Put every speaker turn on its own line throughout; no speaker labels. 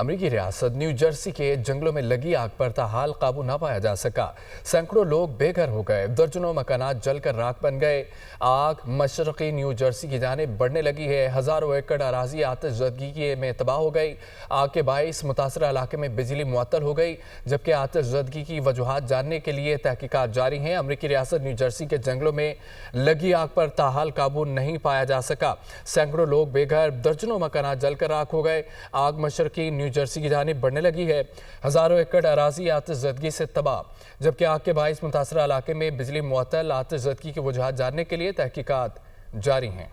امریکی ریاست new Jersey کے جنگلوں میں لگی آگ پر تاحال قابو نہ پایا جا سکا۔ سینکڑوں لوگ بے گھر ہو گئے، درجنوں مکانات جل کر راکھ بن گئے۔ آگ مشرقی نیو جرسی کی جانب بڑھنے لگی ہے۔ ہزاروں ایکڑ اراضی آتش زدگی میں تباہ ہو گئی۔ آگ کے باعث متاثرہ علاقے میں بجلی معطل ہو گئی، جبکہ آتش زدگی کی وجوہات جاننے کے لیے تحقیقات جاری ہیں۔ امریکی ریاست نیو جرسی کے جنگلوں میں لگی آگ پر تاحال قابو نہیں پایا جا سکا۔ سینکڑوں لوگ بے گھر، درجنوں مکانات جل کر راکھ ہو گئے۔ آگ مشرقی نیو جرسی کی جانب بڑھنے لگی ہے۔ ہزاروں ایکڑ اراضی آتش زدگی سے تباہ، جبکہ آگ کے باعث متاثرہ علاقے میں بجلی معطل۔ آتش زدگی کی وجوہات جاننے کے لیے تحقیقات جاری ہیں۔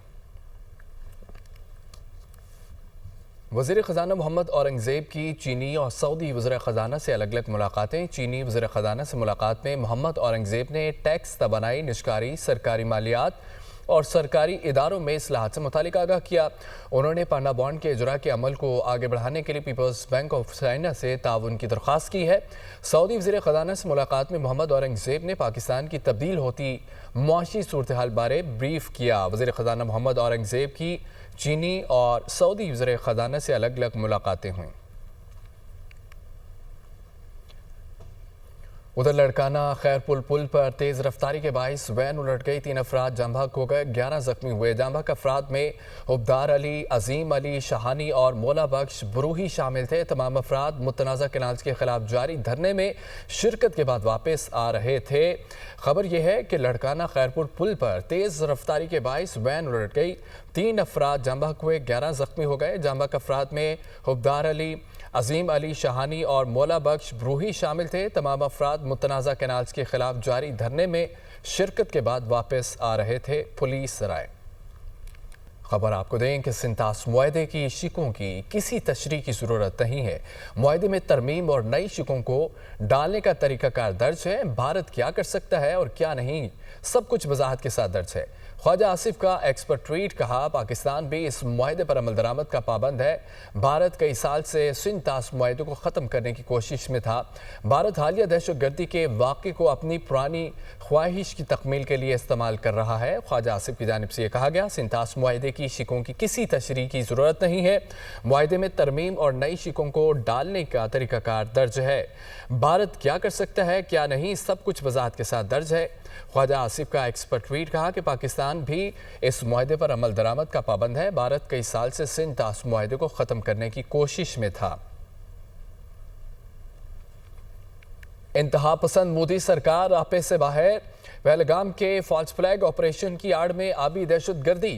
وزیر خزانہ محمد اورنگ زیب کی چینی اور سعودی وزیر خزانہ سے الگ الگ ملاقاتیں۔ چینی وزیر خزانہ سے ملاقات میں محمد اورنگ زیب نے ٹیکس، توانائی، نجکاری، سرکاری مالیات اور سرکاری اداروں میں اصلاحات سے متعلق آگاہ کیا۔ انہوں نے پانڈا بانڈ کے اجراء کے عمل کو آگے بڑھانے کے لیے پیپلز بینک آف چائنا سے تعاون کی درخواست کی ہے۔ سعودی وزیر خزانہ سے ملاقات میں محمد اورنگ زیب نے پاکستان کی تبدیل ہوتی معاشی صورتحال بارے بریف کیا۔ وزیر خزانہ محمد اورنگ زیب کی چینی اور سعودی وزیر خزانہ سے الگ الگ ملاقاتیں ہوئیں۔ ادھر لڑکانہ خیرپور پل پر تیز رفتاری کے باعث وین الٹ گئی، 3 افراد جاں بحق ہو گئے، 11 زخمی ہوئے۔ جاں بحق افراد میں حبدار علی، عظیم علی شہانی اور مولا بخش بروہی شامل تھے۔ تمام افراد متنازع کینالز کے خلاف جاری دھرنے میں شرکت کے بعد واپس آ رہے تھے۔ خبر یہ ہے کہ لڑکانہ خیرپور پل پر تیز رفتاری کے باعث وین الٹ گئی، 3 افراد جاں بحق ہوئے، 11 زخمی ہو گئے۔ جاں بحق افراد میں حبدار علی، عظیم علی شہانی اور مولا بخش بروہی شامل تھے۔ تمام افراد متنازع کینالز کے خلاف جاری دھرنے میں شرکت کے بعد واپس آ رہے تھے، پولیس رائے۔ خبر آپ کو دیں کہ سنتاس معاہدے کی شقوں کی کسی تشریح کی ضرورت نہیں ہے۔ معاہدے میں ترمیم اور نئی شقوں کو ڈالنے کا طریقہ کار درج ہے۔ بھارت کیا کر سکتا ہے اور کیا نہیں، سب کچھ وضاحت کے ساتھ درج ہے۔ خواجہ آصف کا ایکسپرٹ ٹویٹ، کہا پاکستان بھی اس معاہدے پر عمل درآمد کا پابند ہے۔ بھارت کئی سال سے سنتاس معاہدے کو ختم کرنے کی کوشش میں تھا۔ بھارت حالیہ دہشت گردی کے واقعے کو اپنی پرانی خواہش کی تکمیل کے لیے استعمال کر رہا ہے۔ خواجہ آصف کی جانب سے یہ کہا گیا، سنتاس معاہدے کی شقوں کی کسی تشریح کی ضرورت نہیں ہے۔ معاہدے میں ترمیم اور نئی شقوں کو ڈالنے کا طریقہ کار درج ہے۔ بھارت کیا کر سکتا ہے، کیا نہیں، سب کچھ وضاحت کے ساتھ درج ہے۔ خواجہ آصف کا ایکسپرٹ ٹویٹ، کہا کہ پاکستان بھی اس معاہدے پر عمل درآمد کا پابند ہے۔ بھارت کئی سال سے سنتاس معاہدے کو ختم کرنے کی کوشش میں تھا۔ انتہا پسند مودی سرکار آپے سے باہر، پہلگام کے فالس فلیگ آپریشن کی آڑ میں آبی دہشت گردی۔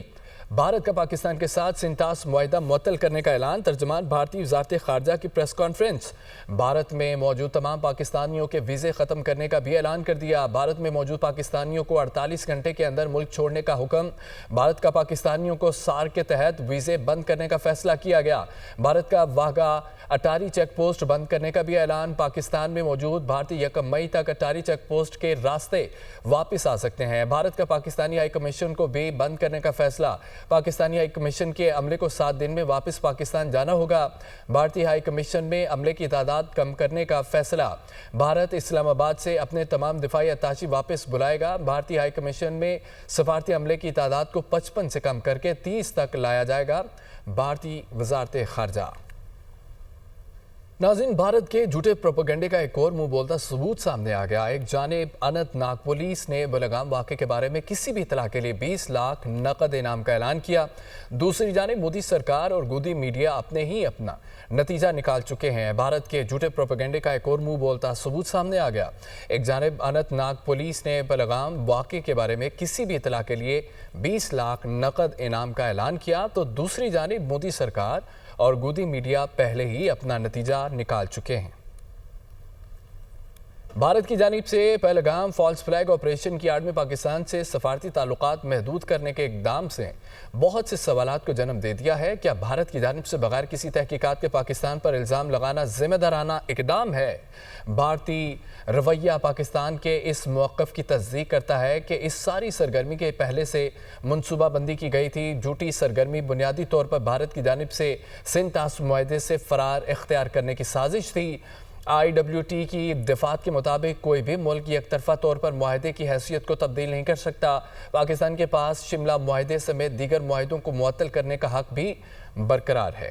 بھارت کا پاکستان کے ساتھ سنتاس معاہدہ معطل کرنے کا اعلان، ترجمان بھارتی وزارت خارجہ کی پریس کانفرنس۔ بھارت میں موجود تمام پاکستانیوں کے ویزے ختم کرنے کا بھی اعلان کر دیا۔ بھارت میں موجود پاکستانیوں کو 48 گھنٹے کے اندر ملک چھوڑنے کا حکم۔ بھارت کا پاکستانیوں کو سارک کے تحت ویزے بند کرنے کا فیصلہ کیا گیا۔ بھارت کا واہگہ اٹاری چیک پوسٹ بند کرنے کا بھی اعلان۔ پاکستان میں موجود بھارتی 1 مئی تک اٹاری چیک پوسٹ کے راستے واپس آ سکتے ہیں۔ بھارت کا پاکستانی ہائی کمیشن کو بھی بند کرنے کا فیصلہ۔ پاکستانی ہائی کمیشن کے عملے کو 7 دن میں واپس پاکستان جانا ہوگا۔ بھارتی ہائی کمیشن میں عملے کی تعداد کم کرنے کا فیصلہ۔ بھارت اسلام آباد سے اپنے تمام دفاعی اتاشی واپس بلائے گا۔ بھارتی ہائی کمیشن میں سفارتی عملے کی تعداد کو 55 سے کم کر کے 30 تک لایا جائے گا۔ بھارتی وزارت خارجہ۔ ناظرین، بھارت کے جھوٹے پروپیگنڈے کا ایک اور منہ بولتا ثبوت سامنے آ گیا۔ ایک جانب اننت ناگ پولیس نے بلگام واقعے کے بارے میں کسی بھی اطلاع کے لیے 20 لاکھ نقد انعام کا اعلان کیا، دوسری جانب مودی سرکار اور گودی میڈیا اپنا نتیجہ نکال چکے ہیں۔ بھارت کے جھوٹے پروپیگنڈے کا ایک اور منہ بولتا ثبوت سامنے آ گیا۔ ایک جانب اننت ناگ پولیس نے بلگام واقعے کے بارے میں کسی بھی اطلاع کے لیے 20 لاکھ نقد انعام کا اعلان کیا، تو دوسری جانب مودی سرکار اور گودی میڈیا پہلے ہی اپنا نتیجہ نکال چکے ہیں۔ بھارت کی جانب سے پہلگام فالس فلیگ آپریشن کی آڑ میں پاکستان سے سفارتی تعلقات محدود کرنے کے اقدام سے بہت سے سوالات کو جنم دے دیا ہے۔ کیا بھارت کی جانب سے بغیر کسی تحقیقات کے پاکستان پر الزام لگانا ذمہ دارانہ اقدام ہے؟ بھارتی رویہ پاکستان کے اس موقف کی تصدیق کرتا ہے کہ اس ساری سرگرمی کے پہلے سے منصوبہ بندی کی گئی تھی۔ جھوٹی سرگرمی بنیادی طور پر بھارت کی جانب سے سنتاس معاہدے سے فرار اختیار کرنے کی سازش تھی۔ IWT کی دفعات کے مطابق کوئی بھی ملک یک طرفہ طور پر معاہدے کی حیثیت کو تبدیل نہیں کر سکتا۔ پاکستان کے پاس شملہ معاہدے سمیت دیگر معاہدوں کو معطل کرنے کا حق بھی برقرار ہے۔